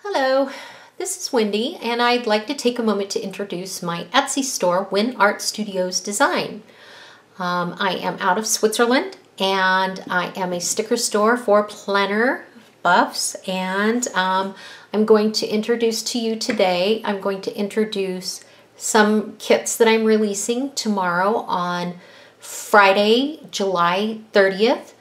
Hello, this is Wendy, and I'd like to take a moment to introduce my Etsy store, WenArt Studios Design. I am out of Switzerland, and I am a sticker store for planner buffs, and I'm going to introduce to you today, I'm going to introduce some kits that I'm releasing tomorrow on Friday, July 30th.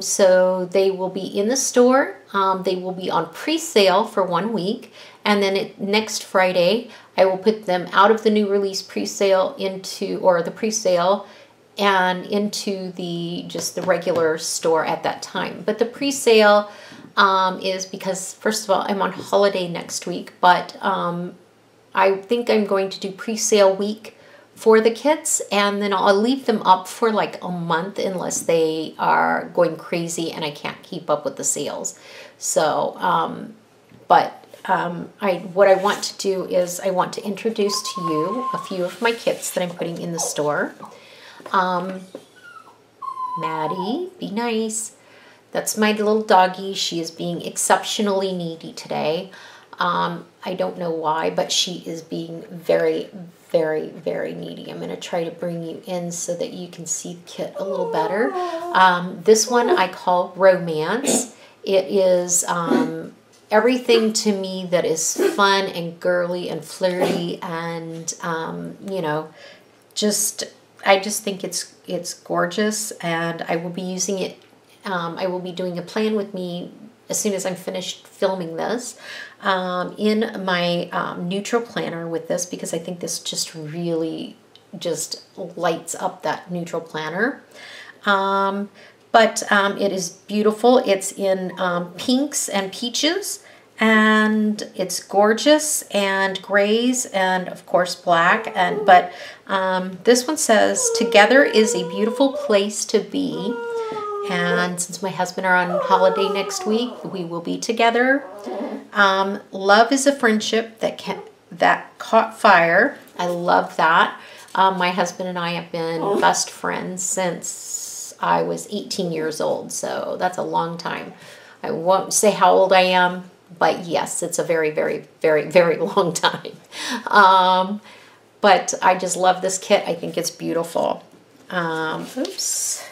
So they will be in the store. They will be on pre-sale for 1 week, and then next Friday I will put them out of the new release pre-sale into, or the pre-sale, and into just the regular store at that time. But the pre-sale is because, first of all, I'm on holiday next week, but I think I'm going to do pre-sale week for the kits, and then I'll leave them up for like a month unless they are going crazy and I can't keep up with the sales. So, what I want to do is I want to introduce to you a few of my kits that I'm putting in the store. Maddie, be nice. That's my little doggie. She is being exceptionally needy today. I don't know why, but she is being very, very needy. I'm going to try to bring you in so that you can see the kit a little better. This one I call Romance. It is everything to me that is fun and girly and flirty, and you know, I just think it's gorgeous, and I will be using it. I will be doing a plan with me as soon as I'm finished filming this in my neutral planner with this, because I think this just really just lights up that neutral planner. But it is beautiful. It's in pinks and peaches, and it's gorgeous, and grays, and of course black. But this one says, "Together is a beautiful place to be." And since my husband are on holiday next week, we will be together. Love is a friendship that caught fire. I love that. My husband and I have been best friends since I was 18 years old, so that's a long time. I won't say how old I am, but yes, it's a very, very long time. But I just love this kit. I think it's beautiful. Oops.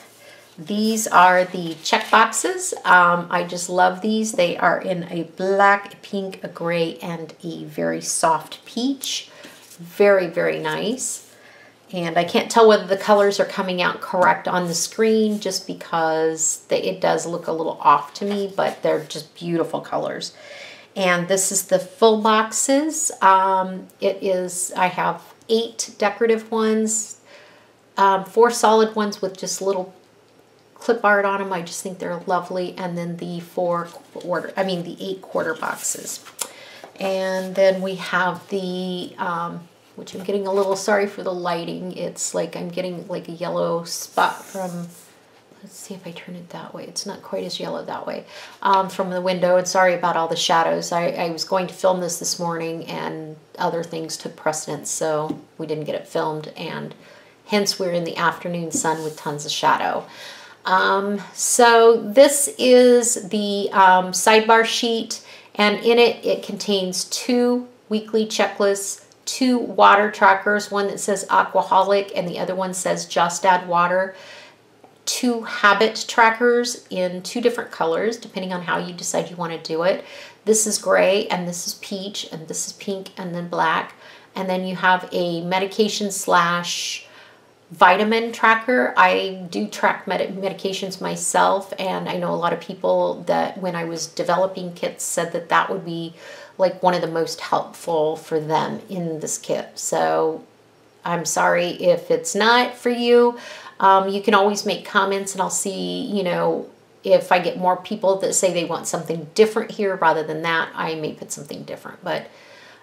These are the check boxes. I just love these. They are in a black, a pink, a gray, and a very soft peach. Very nice. And I can't tell whether the colors are coming out correct on the screen just because it does look a little off to me, but they're just beautiful colors. And this is the full boxes. I have 8 decorative ones, 4 solid ones with just little clip art on them. I just think they're lovely. And then the 8 quarter boxes. And then we have the, which I'm getting a little, sorry for the lighting. It's like I'm getting like a yellow spot from, let's see if I turn it that way. It's not quite as yellow that way, from the window. And sorry about all the shadows. I was going to film this morning, and other things took precedence, so we didn't get it filmed. And hence we're in the afternoon sun with tons of shadow. So this is the sidebar sheet, and in it contains 2 weekly checklists, 2 water trackers, one that says Aquaholic and the other one says Just Add Water, 2 habit trackers in 2 different colors depending on how you decide you want to do it. This is gray, and this is peach, and this is pink, and then black. And then you have a medication / vitamin tracker. I do track medications myself, and I know a lot of people that when I was developing kits said that that would be like one of the most helpful for them in this kit. So I'm sorry if it's not for you. You can always make comments, and I'll see, you know, if I get more people that say they want something different here rather than that, I may put something different. But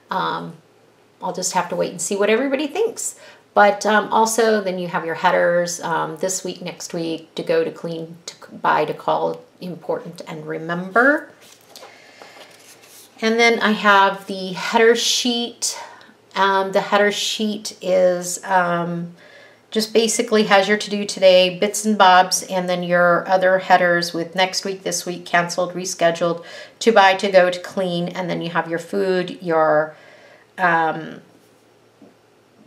I'll just have to wait and see what everybody thinks. But also, then you have your headers, this week, next week, to go, to clean, to buy, to call, important, and remember. And then I have the header sheet. The header sheet is just basically has your to-do today, bits and bobs, and then your other headers with next week, this week, canceled, rescheduled, to buy, to go, to clean, and then you have your food, your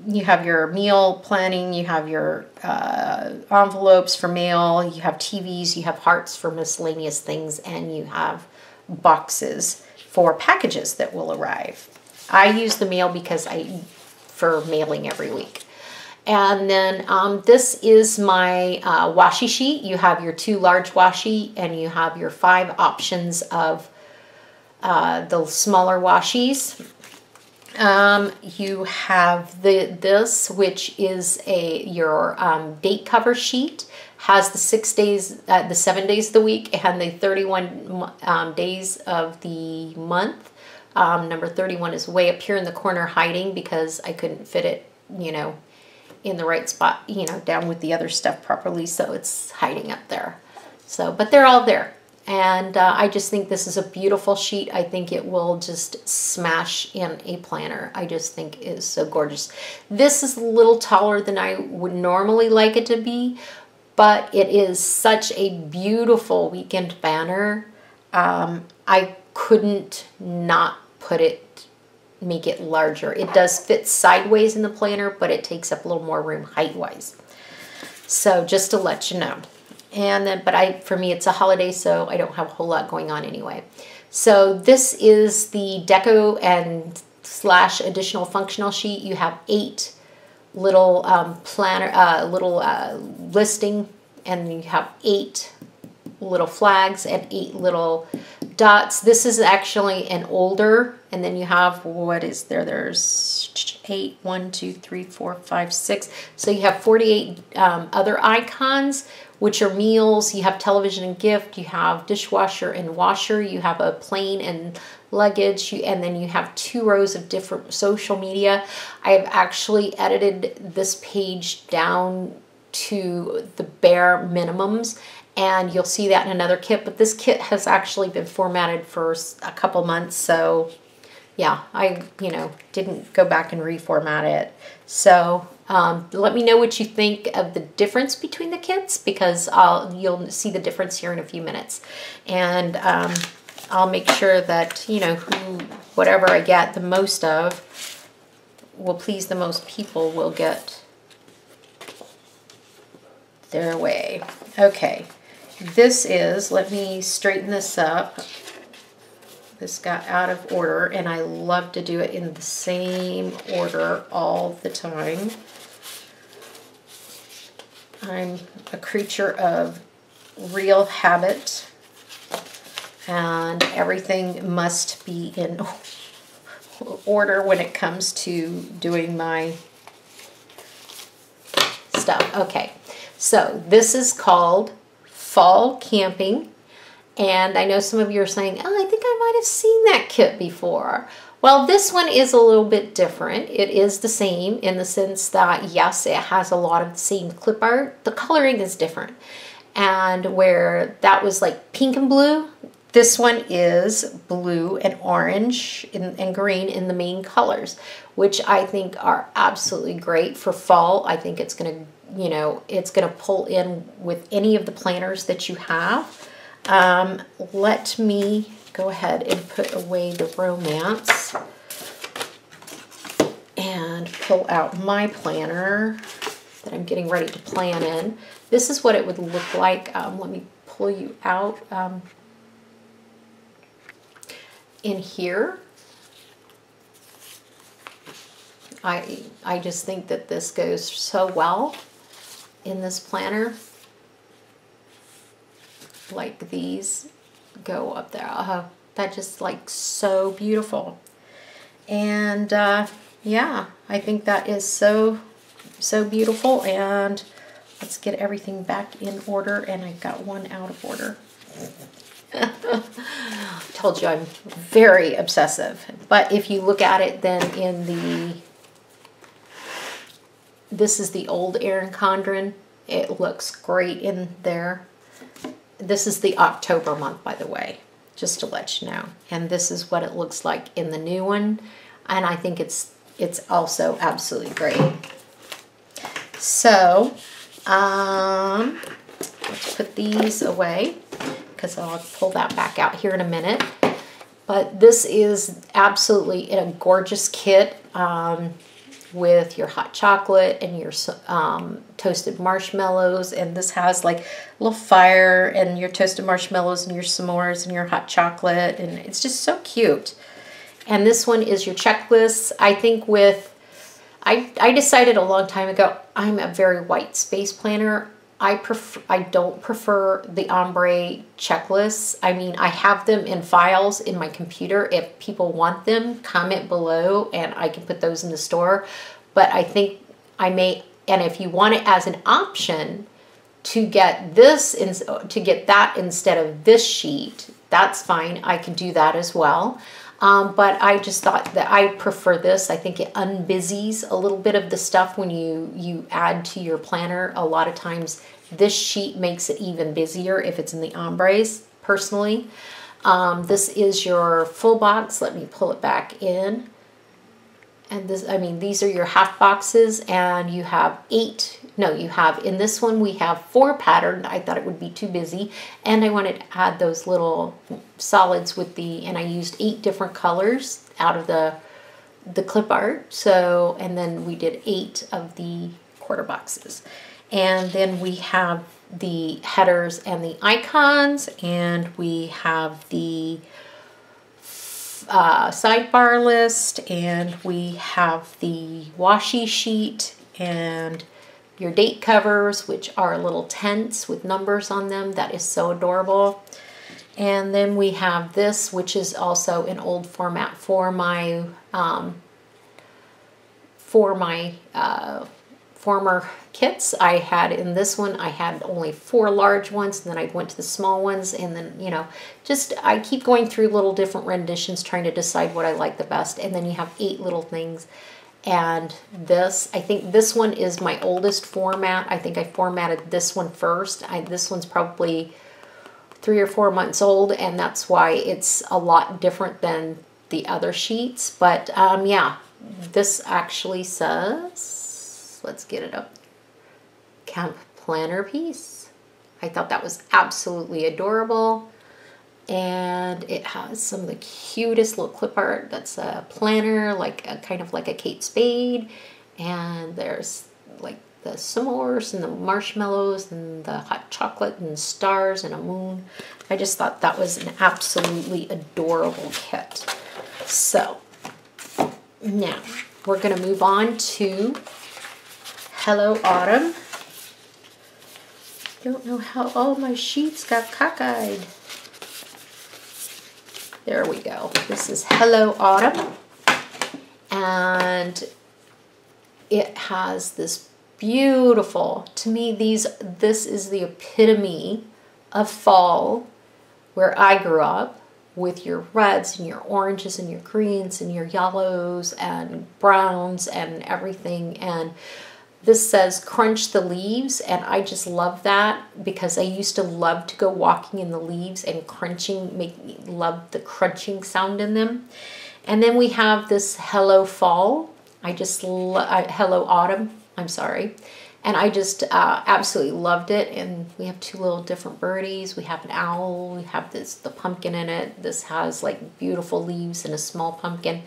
you have your meal planning, you have your envelopes for mail, you have TVs, you have hearts for miscellaneous things, and you have boxes for packages that will arrive. I use the mail because for mailing every week. And then this is my washi sheet. You have your 2 large washi, and you have your 5 options of the smaller washies. You have this, which is your date cover sheet. Has the 6 days, the 7 days of the week, and the 31 days of the month. Number 31 is way up here in the corner hiding because I couldn't fit it, you know, in the right spot, you know, down with the other stuff properly, so it's hiding up there. So, but they're all there. And I just think this is a beautiful sheet. I think it will just smash in a planner. I just think it is so gorgeous. This is a little taller than I would normally like it to be, but it is such a beautiful weekend banner. I couldn't not make it larger. It does fit sideways in the planner, but it takes up a little more room height-wise. So just to let you know. And then, but for me, it's a holiday, so I don't have a whole lot going on anyway. So this is the deco and / additional functional sheet. You have 8 little listing, and you have 8 little flags and 8 little dots. This is actually an older, and then you have, what is there? There's 8, 1, 2, 3, 4, 5, 6. So you have 48 other icons, which are meals. You have television and gift. You have dishwasher and washer. You have a plane and luggage. And then you have 2 rows of different social media. I have actually edited this page down to the bare minimums, and you'll see that in another kit. But this kit has actually been formatted for a couple months, so yeah, I didn't go back and reformat it. So let me know what you think of the difference between the kits, because you'll see the difference here in a few minutes. And I'll make sure that whatever I get the most of will please the most people will get their way. Okay. This is, let me straighten this up. This got out of order, and I love to do it in the same order all the time. I'm a creature of real habit, and everything must be in order when it comes to doing my stuff. Okay, so this is called Fall Camping, and I know some of you are saying, oh, I think I might have seen that kit before. Well, this one is a little bit different. It is the same in the sense that, yes, it has a lot of the same clip art. The coloring is different. And where that was like pink and blue, this one is blue and orange and green in the main colors, which I think are absolutely great for fall. I think it's going to, it's going to pull in with any of the planners that you have. Let me go ahead and put away the romance and pull out my planner that I'm getting ready to plan in. This is what it would look like. Let me pull you out in here. I just think that this goes so well in this planner. Like these go up there. That just like so beautiful. And yeah, I think that is so beautiful. And let's get everything back in order. And I got one out of order. Told you I'm very obsessive. But if you look at it then in this is the old Erin Condren. It looks great in there. This is the October month, by the way, just to let you know. And this is what it looks like in the new one. And I think it's also absolutely great. So, let's put these away because I'll pull that back out here in a minute. But this is absolutely a gorgeous kit with your hot chocolate and your toasted marshmallows. And this has like a little fire and your toasted marshmallows and your s'mores and your hot chocolate. And it's just so cute. And this one is your checklist. I think I decided a long time ago, I'm a very white space planner. I don't prefer the ombre checklists. I mean, I have them in files in my computer. If people want them, comment below and I can put those in the store. But I think I may, and if you want it as an option to get that instead of this sheet, that's fine. I can do that as well. But I just thought that I prefer this. I think it unbusies a little bit of the stuff when you add to your planner. A lot of times this sheet makes it even busier if it's in the ombres, personally. This is your full box. Let me pull it back in. And this, I mean, these are your half boxes, and you have in this one we have 4 patterned. I thought it would be too busy, and I wanted to add those little solids with and I used 8 different colors out of the clip art. So, and then we did 8 of the quarter boxes. And then we have the headers and the icons, and we have the sidebar list, and we have the washi sheet and your date covers, which are little tents with numbers on them. That is so adorable. And then we have this, which is also an old format for my former kits. I had in this one, I had only 4 large ones, and then I went to the small ones, and then, you know, just I keep going through little different renditions trying to decide what I like the best. And then you have 8 little things. And this, I think this one is my oldest format. I think I formatted this one first. This one's probably 3 or 4 months old, and that's why it's a lot different than the other sheets. But yeah, this actually says, let's get it up, Camp Planner Piece. I thought that was absolutely adorable. And it has some of the cutest little clip art. That's a planner, like kind of like a Kate Spade. And there's like the s'mores and the marshmallows and the hot chocolate and stars and a moon. I just thought that was an absolutely adorable kit. So now we're going to move on to Hello Autumn. Don't know how all my sheets got cockeyed. There we go. This is Hello Autumn, and it has this beautiful, to me, this is the epitome of fall where I grew up, with your reds and your oranges and your greens and your yellows and browns and everything. And this says crunch the leaves, and I just love that because I used to love to go walking in the leaves and crunching, love the crunching sound in them. And then we have this Hello Fall. Hello Autumn, I'm sorry. And I just absolutely loved it. And we have 2 little different birdies. We have an owl. We have the pumpkin in it. This has like beautiful leaves and a small pumpkin.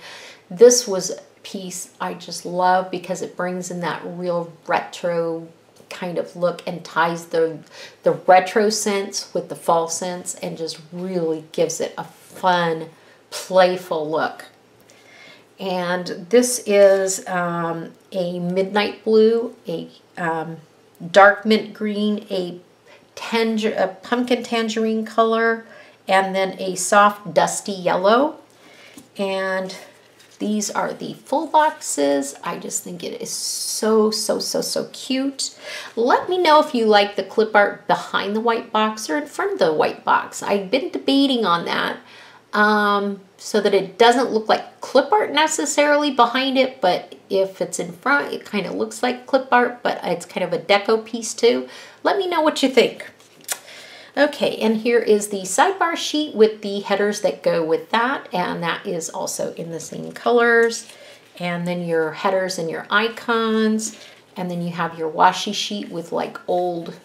This was piece I just love because it brings in that real retro kind of look and ties the retro sense with the fall sense and just really gives it a fun, playful look. And this is a midnight blue, a dark mint green, a pumpkin tangerine color, and then a soft dusty yellow. And these are the full boxes. I just think it is so, so, so, so cute. Let me know if you like the clip art behind the white box or in front of the white box. I've been debating on that so that it doesn't look like clip art necessarily behind it, but if it's in front, it kind of looks like clip art, but it's kind of a deco piece too. Let me know what you think. Okay, and here is the sidebar sheet with the headers that go with that, and that is also in the same colors. And then your headers and your icons, And then you have your washi sheet with like old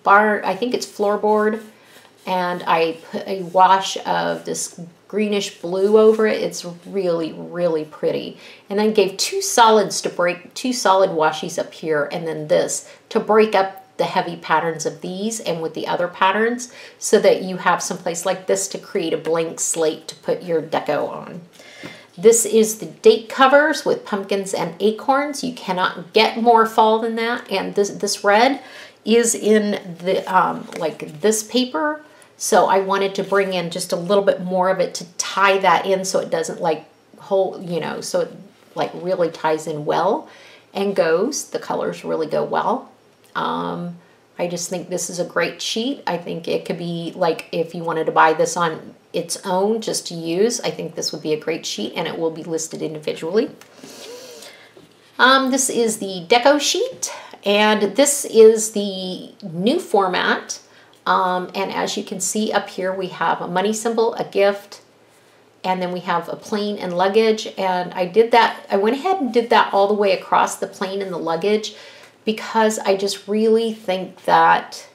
I think it's floorboard. And I put a wash of this greenish blue over it. It's really, really pretty. And then gave two solid washies up here, and then this to break up the heavy patterns of these and with the other patterns, so that you have someplace like this to create a blank slate to put your deco on. This is the date covers with pumpkins and acorns. You cannot get more fall than that. And this red is in the like this paper. So I wanted to bring in just a little bit more of it to tie that in, so it doesn't like hold, you know, so it like really ties in well and goes. The colors really go well. I just think this is a great sheet. I think it could be like, if you wanted to buy this on its own just to use, I think this would be a great sheet, and it will be listed individually. This is the deco sheet, and this is the new format. And as you can see up here, we have a money symbol, a gift, and then we have a plane and luggage. And I went ahead and did that all the way across the plane and the luggage, because I just really think that,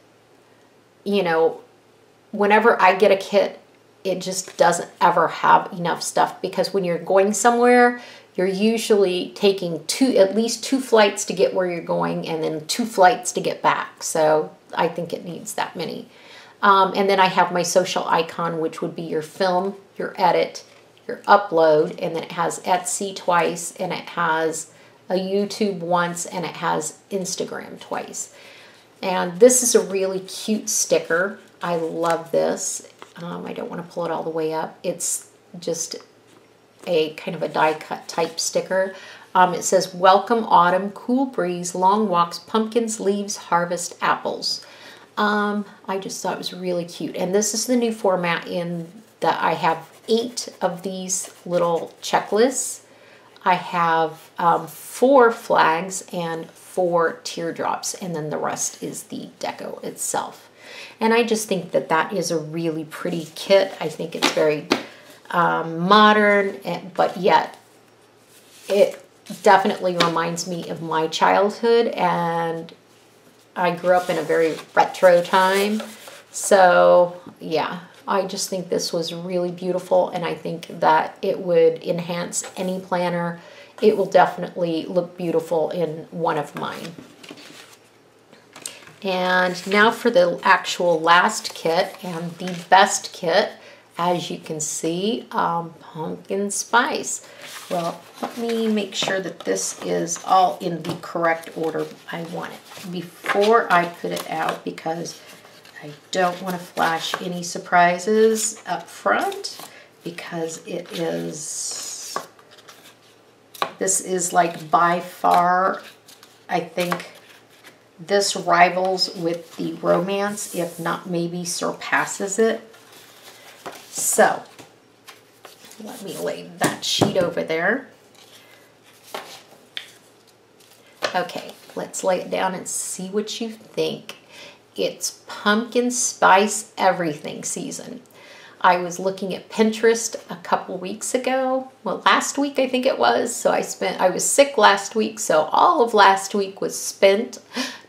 you know, whenever I get a kit, it just doesn't ever have enough stuff, because when you're going somewhere, you're usually taking at least two flights to get where you're going, and then 2 flights to get back. So I think it needs that many. And then I have my social icon, which would be your film, your edit, your upload, and then it has Etsy twice, and it has a YouTube once, and it has Instagram twice. And this is a really cute sticker. I love this. I don't want to pull it all the way up. It's just a kind of a die cut type sticker. It says, "Welcome autumn, cool breeze, long walks, pumpkins, leaves, harvest, apples." I just thought it was really cute. And this is the new format in that I have 8 of these little checklists. I have 4 flags and 4 teardrops, and then the rest is the deco itself. And I just think that that is a really pretty kit. I think it's very modern, but yet it definitely reminds me of my childhood, and I grew up in a very retro time. So yeah, I just think this was really beautiful, and I think that it would enhance any planner. It will definitely look beautiful in one of mine. And now for the actual last kit, and the best kit, as you can see, pumpkin spice. Well, let me make sure that this is all in the correct order I want it before I put it out, because I don't want to flash any surprises up front, because this is like by far, I think this rivals with the romance, if not maybe surpasses it. So let me lay that sheet over there. Okay, let's lay it down and see what you think. It's pumpkin spice everything season. I was looking at Pinterest a couple weeks ago. Well, last week I think it was. So I was sick last week, so all of last week was spent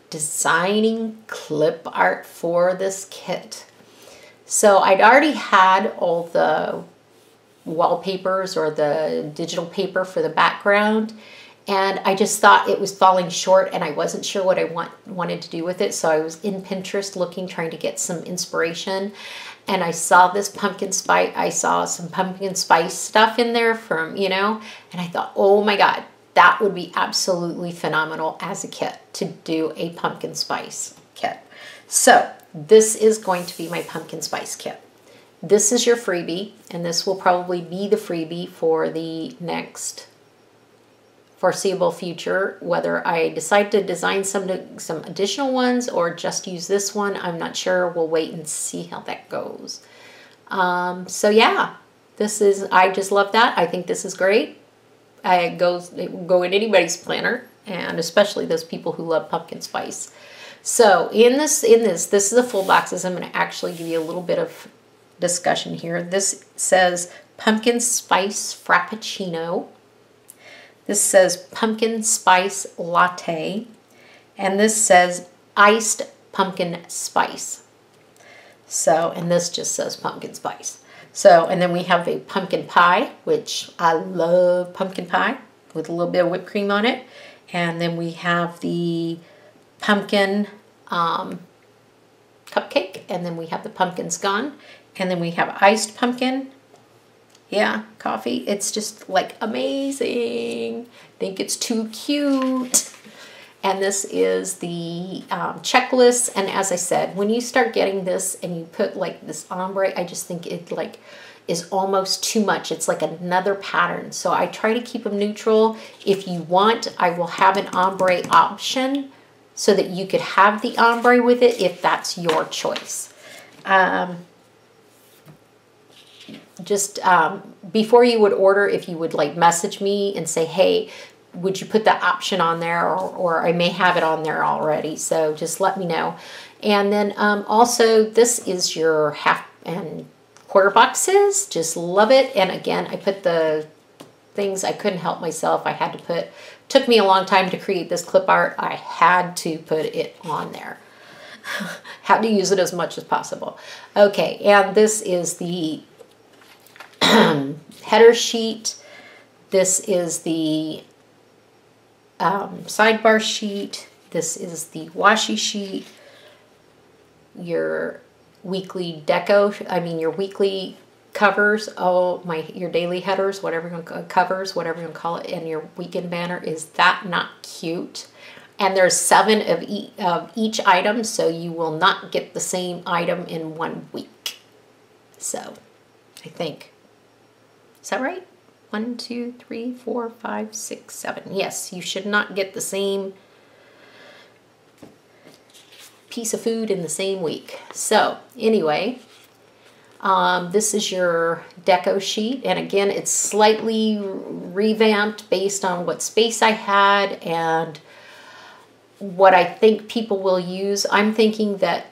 designing clip art for this kit. So I'd already had all the wallpapers or the digital paper for the background, and I just thought it was falling short, and I wasn't sure what I wanted to do with it. So I was in Pinterest looking, trying to get some inspiration, and I saw this pumpkin spice. I saw some pumpkin spice stuff in there from, you know, and I thought, oh my God, that would be absolutely phenomenal as a kit, to do a pumpkin spice kit. So this is going to be my pumpkin spice kit. This is your freebie, and this will probably be the freebie for the next foreseeable future. Whether I decide to design some additional ones or just use this one, I'm not sure. We'll wait and see how that goes. So yeah, I just love that. I think this is great. It will go in anybody's planner, and especially those people who love pumpkin spice. So this is a full box. I'm going to actually give you a little bit of discussion here. This says pumpkin spice frappuccino. This says pumpkin spice latte. And this says iced pumpkin spice. So, and this just says pumpkin spice. So, and then we have a pumpkin pie, which I love pumpkin pie with a little bit of whipped cream on it. And then we have the pumpkin cupcake, and then we have the pumpkin scone, and then we have iced pumpkin. Yeah, coffee. It's just like amazing. I think it's too cute. And this is the checklist. And as I said, when you start getting this and you put like this ombre, I just think it like is almost too much. It's like another pattern. So I try to keep them neutral. If you want, I will have an ombre option so that you could have the ombre with it if that's your choice. Before you would order, if you would like message me and say, hey, would you put that option on there, or I may have it on there already, so just let me know. And then also this is your half and quarter boxes. Just love it. And again, I put the things, I couldn't help myself. I had to put, took me a long time to create this clip art. I had to put it on there. Had to use it as much as possible. Okay, and this is the header sheet. This is the sidebar sheet. This is the washi sheet. Your weekly deco, your weekly covers, your daily headers, whatever you want to covers, whatever you want to call it, and your weekend banner. Is that not cute? And there's 7 of each item, so you will not get the same item in 1 week. So, I think. Is that right? 1, 2, 3, 4, 5, 6, 7. Yes, you should not get the same piece of food in the same week. So, anyway, this is your deco sheet. And again, it's slightly revamped based on what space I had and what I think people will use. I'm thinking that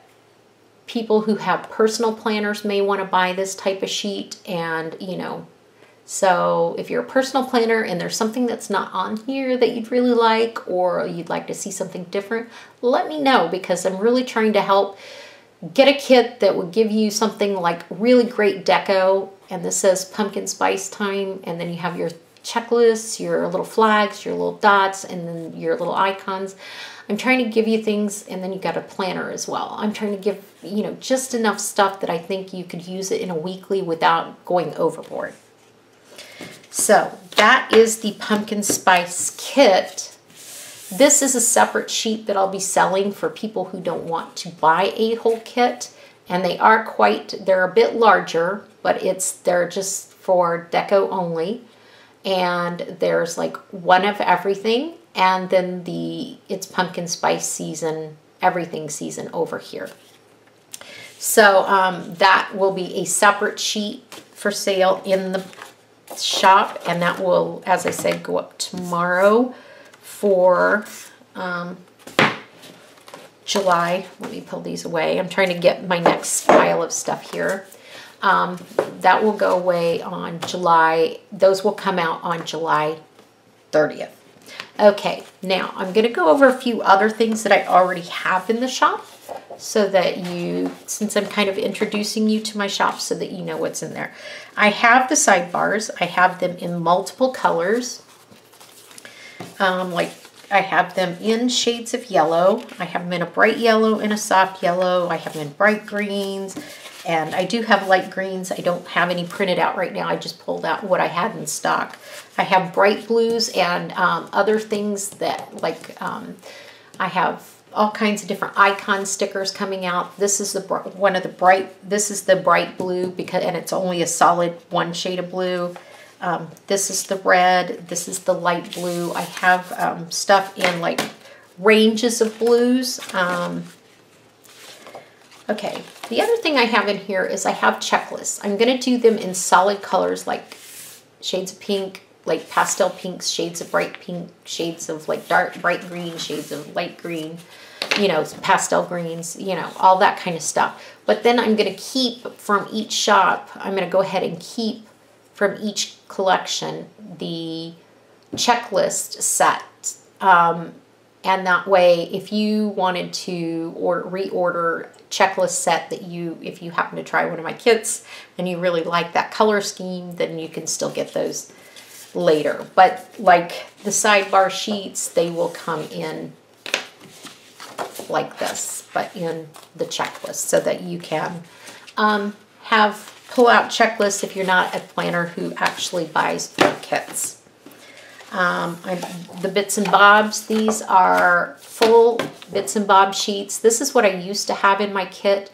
people who have personal planners may want to buy this type of sheet, and so if you're a personal planner and there's something that's not on here that you'd really like, or you'd like to see something different, let me know, because I'm really trying to help get a kit that would give you something like really great deco. And this says pumpkin spice time, and then you have your checklists, your little flags, your little dots, and then your little icons. I'm trying to give you things, and then you got a planner as well. I'm trying to give, just enough stuff that I think you could use it in a weekly without going overboard. So that is the pumpkin spice kit. This is a separate sheet that I'll be selling for people who don't want to buy a whole kit. And they're a bit larger, but they're just for deco only. And there's like one of everything. And then it's pumpkin spice season, everything season over here. So that will be a separate sheet for sale in the shop, and that will, as I said, go up tomorrow for July. Let me pull these away. I'm trying to get my next pile of stuff here. That will go away on July. Those will come out on July 30th. Okay, now I'm going to go over a few other things that I already have in the shop, so that since I'm kind of introducing you to my shop, so that you know what's in there. I have the sidebars. I have them in multiple colors. Like I have them in shades of yellow. I have them in a bright yellow and a soft yellow. I have them in bright greens, and I do have light greens. I don't have any printed out right now. I just pulled out what I had in stock. I have bright blues and other things that I have all kinds of different icon stickers coming out. This is this is the bright blue, and it's only a solid 1 shade of blue. This is the red. This is the light blue. I have stuff in like ranges of blues. Okay, the other thing I have in here is I have checklists. I'm going to do them in solid colors, like shades of pink, like pastel pinks, shades of bright pink, shades of like dark bright green, shades of light green, pastel greens, all that kind of stuff. But then I'm going to keep from each shop, I'm going to go ahead and keep from each collection the checklist set. And that way, if you wanted to reorder checklist set that if you happen to try one of my kits and you really like that color scheme, then you can still get those later. But like the sidebar sheets, they will come in like this, but in the checklist, so that you can have pull-out checklists if you're not a planner who actually buys kits. The bits and bobs, these are full bits and bob sheets. This is what I used to have in my kit,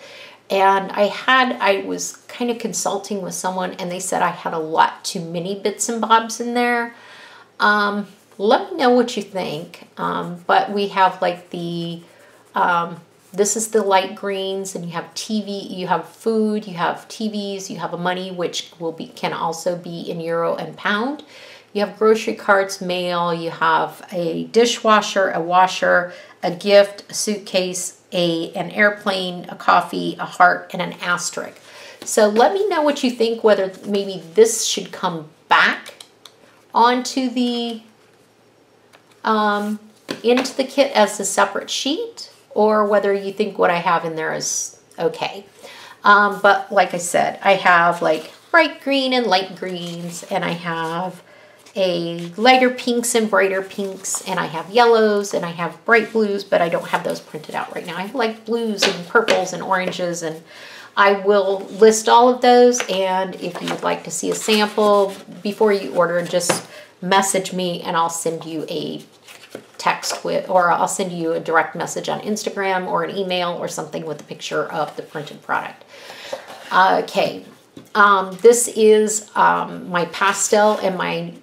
and I was kind of consulting with someone, and they said I had a lot too many bits and bobs in there. Let me know what you think. But we have like the this is the light greens, and you have TV, you have food, you have TVs, you have a money, which can also be in euro and pound. You have grocery carts, mail, you have a dishwasher, a washer, a gift, a suitcase, an airplane, a coffee, a heart, and an asterisk. So let me know what you think, whether maybe this should come back onto the into the kit as a separate sheet, or whether you think what I have in there is okay. But like I said, I have like bright green and light greens, and I have a lighter pinks and brighter pinks, and I have yellows, and I have bright blues, but I don't have those printed out right now. I have like blues and purples and oranges, and I will list all of those. And if you would like to see a sample before you order, just message me and I'll send you a text or I'll send you a direct message on Instagram or an email or something with a picture of the printed product. Okay. This is my pastel and my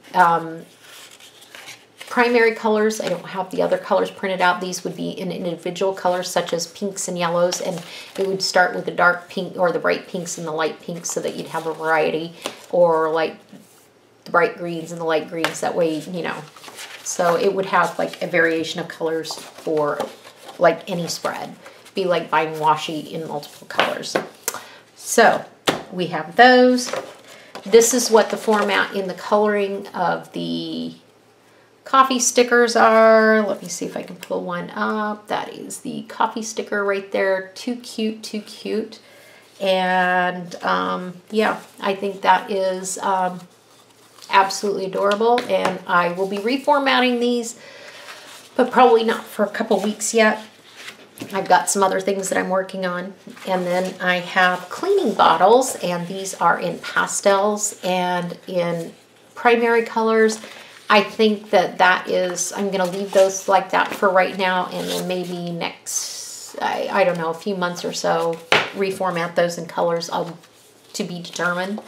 primary colors. I don't have the other colors printed out. These would be in individual colors such as pinks and yellows, and it would start with the dark pink or the bright pinks and the light pinks, so that you'd have a variety, or like the bright greens and the light greens. That way, you know, so it would have like a variation of colors for like any spread. Be like buying washi in multiple colors. So we have those. This is what the format in the coloring of the coffee stickers are. Let me see if I can pull one up. That is the coffee sticker right there. Too cute, too cute. And yeah, I think that is absolutely adorable. And I will be reformatting these, but probably not for a couple weeks yet. I've got some other things that I'm working on. And then I have cleaning bottles, and these are in pastels and in primary colors. I think that is, I'm going to leave those like that for right now, and then maybe next, I don't know, a few months or so, reformat those in colors to be determined.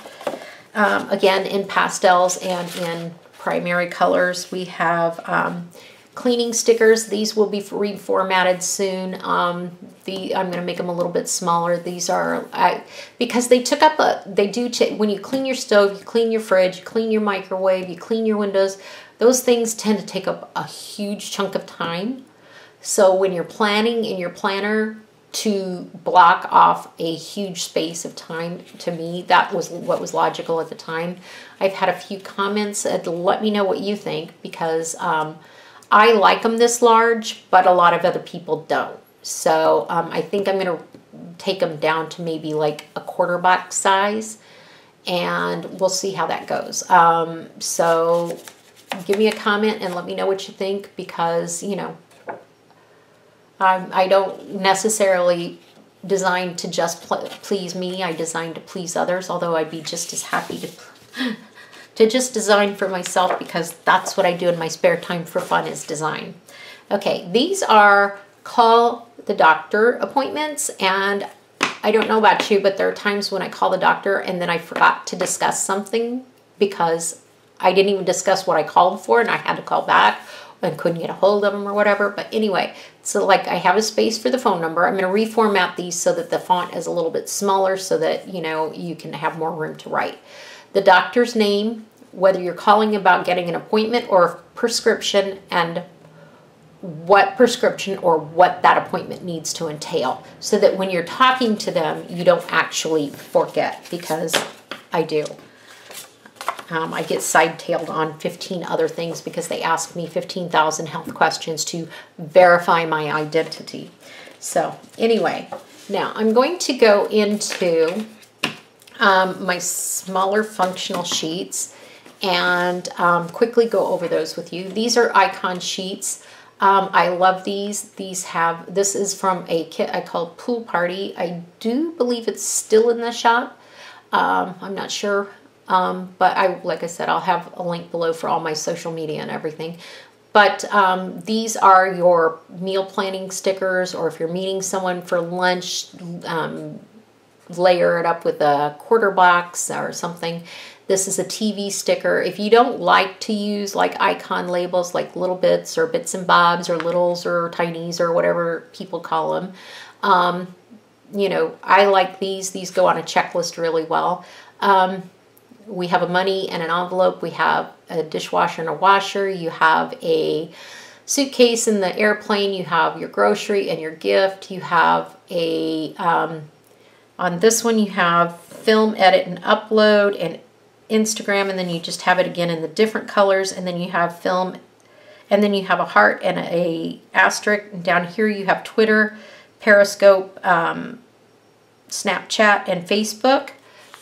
Again, in pastels and in primary colors. We have cleaning stickers. These will be reformatted soon. I'm going to make them a little bit smaller. These are, because they took up when you clean your stove, you clean your fridge, you clean your microwave, you clean your windows, those things tend to take up a huge chunk of time. So when you're planning in your planner to block off a huge space of time, to me, that was what was logical at the time. I've had a few comments. Let me know what you think, because I like them this large, but a lot of other people don't. So I think I'm going to take them down to maybe like a quarter box size, and we'll see how that goes. So give me a comment and let me know what you think, because, you know, I don't necessarily design to just please me. I design to please others, although I'd be just as happy to just design for myself, because that's what I do in my spare time for fun, is design. Okay, these are call the doctor appointments, and I don't know about you, but there are times when I call the doctor and then I forgot to discuss something because I didn't even discuss what I called for, and I had to call back and couldn't get a hold of them or whatever. But anyway, so like I have a space for the phone number. I'm going to reformat these so that the font is a little bit smaller, so that, you know, you can have more room to write. The doctor's name, whether you're calling about getting an appointment or prescription, and what prescription or what that appointment needs to entail, so that when you're talking to them, you don't actually forget, because I do. I get side-tailed on 15 other things because they ask me 15,000 health questions to verify my identity. So anyway, now I'm going to go into my smaller functional sheets and quickly go over those with you. These are icon sheets. I love these. This is from a kit I call Pool Party. I do believe it's still in the shop. I'm not sure. But like I said, I'll have a link below for all my social media and everything. But these are your meal planning stickers, or if you're meeting someone for lunch, layer it up with a quarter box or something. This is a TV sticker. If you don't like to use like icon labels like little bits or bits and bobs or littles or tinies or whatever people call them, you know, I like these. These go on a checklist really well. We have a money and an envelope. We have a dishwasher and a washer. You have a suitcase in the airplane. You have your grocery and your gift. You have a, on this one, you have film, edit, and upload, and Instagram, and then you just have it again in the different colors, and then you have film, and then you have a heart and a asterisk, and down here you have Twitter, Periscope, Snapchat, and Facebook.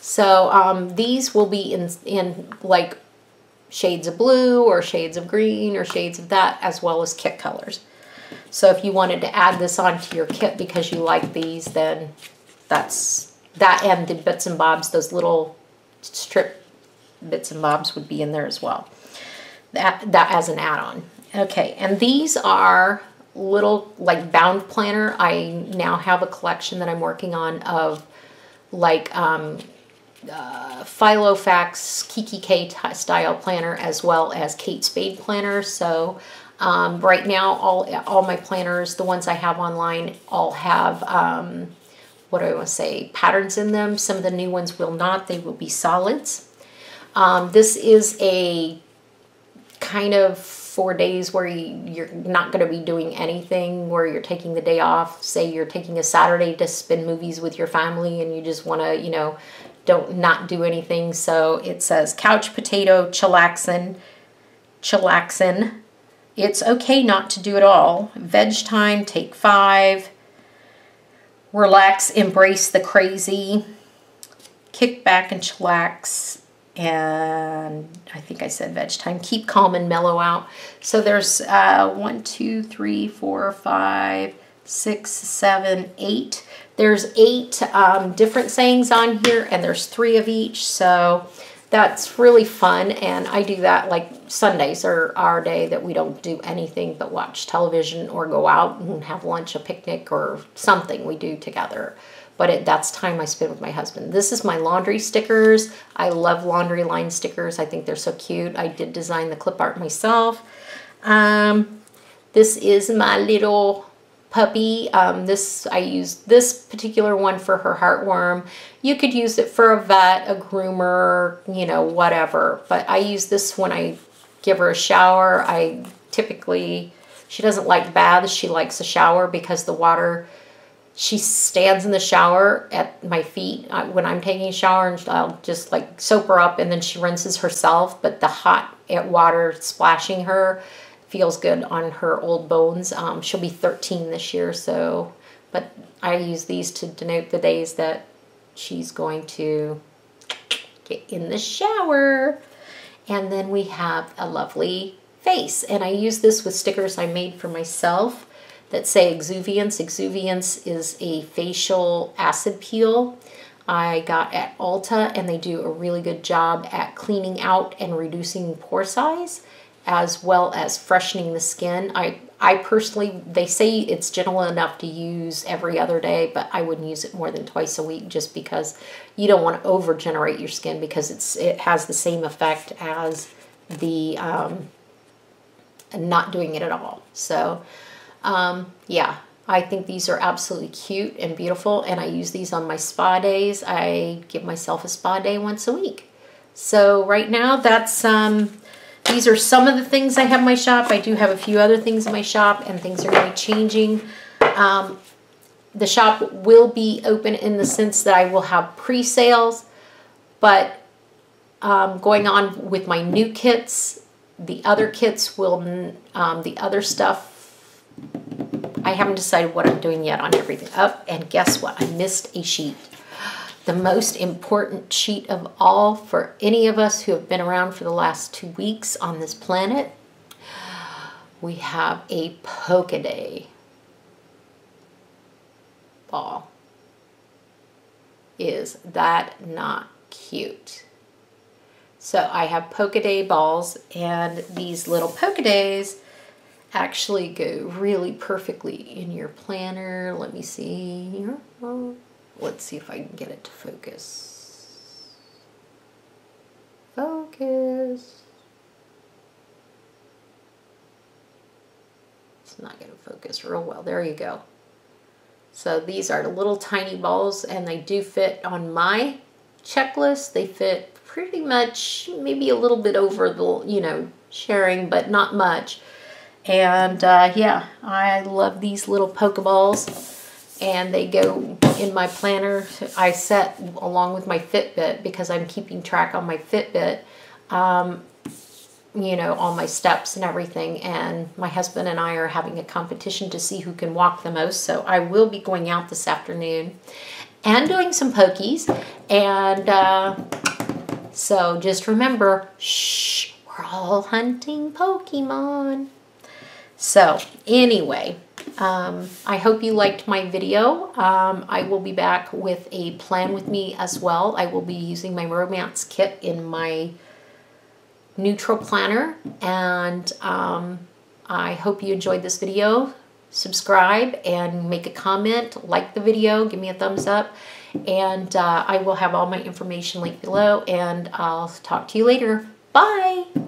So these will be in like shades of blue or shades of green or shades of that, as well as kit colors. So if you wanted to add this onto your kit because you like these, then that's that, and the bits and bobs, those little strip bits and bobs would be in there as well. That as an add-on. Okay, and these are little like bound planner. I now have a collection that I'm working on of like Filofax Kiki K style planner, as well as Kate Spade planner. So right now all my planners, the ones I have online, all have what do I want to say, patterns in them. Some of the new ones will not. They will be solids. This is a kind of 4 days where you're not going to be doing anything, where you're taking the day off. Say you're taking a Saturday to spend movies with your family and you just want to, you know, not do anything. So it says couch potato chillaxin. It's okay not to do it all. Veg time, take 5. Relax, embrace the crazy. Kick back and chillax. And I think I said veg time. Keep calm and mellow out. So there's 1, 2, 3, 4, 5, 6, 7, 8. There's 8 different sayings on here, and there's 3 of each. So that's really fun, and I do that like Sundays are our day that we don't do anything but watch television or go out and have lunch, a picnic, or something we do together. But that's time I spend with my husband. This is my laundry stickers. I love laundry line stickers. I think they're so cute. I did design the clip art myself. This is my little puppy. I used this particular one for her heartworm. You could use it for a vet, a groomer, you know, whatever. But I use this when I give her a shower. She doesn't like baths. She likes a shower because the water, she stands in the shower at my feet when I'm taking a shower, and I'll just like soap her up, and then she rinses herself. But the hot water splashing her feels good on her old bones. She'll be 13 this year, so, but I use these to denote the days that she's going to get in the shower. And then we have a lovely face, and I use this with stickers I made for myself that say Exuviance. Exuviance is a facial acid peel I got at Ulta, and they do a really good job at cleaning out and reducing pore size, as well as freshening the skin. I personally, they say it's gentle enough to use every other day, but I wouldn't use it more than twice a week, just because you don't want to over-generate your skin, because it has the same effect as the not doing it at all. So yeah, I think these are absolutely cute and beautiful, and I use these on my spa days. I give myself a spa day once a week. So right now, that's these are some of the things I have in my shop. I do have a few other things in my shop, and things are going to be changing. The shop will be open in the sense that I will have pre-sales, but going on with my new kits. The other kits will, the other stuff, I haven't decided what I'm doing yet on everything. Oh, and guess what? I missed a sheet. The most important sheet of all for any of us who have been around for the last 2 weeks on this planet. We have a Pokeday ball. Is that not cute? So I have Pokeday balls, and these little Pokedays actually go really perfectly in your planner. Let me see. Let's see if I can get it to focus. Focus. It's not going to focus real well. There you go. So these are little tiny balls, and they do fit on my checklist. They fit pretty much, maybe a little bit over the, sharing, but not much. And yeah, I love these little Pokeballs, and they go in my planner. I set along with my Fitbit because I'm keeping track on my Fitbit, all my steps and everything. And my husband and I are having a competition to see who can walk the most. So I will be going out this afternoon and doing some pokies. And so just remember, shh, we're all hunting Pokemon. So anyway, I hope you liked my video. I will be back with a plan with me as well. I will be using my romance kit in my neutral planner, and I hope you enjoyed this video. Subscribe and make a comment, like the video, give me a thumbs up, and I will have all my information linked below, and I'll talk to you later. Bye!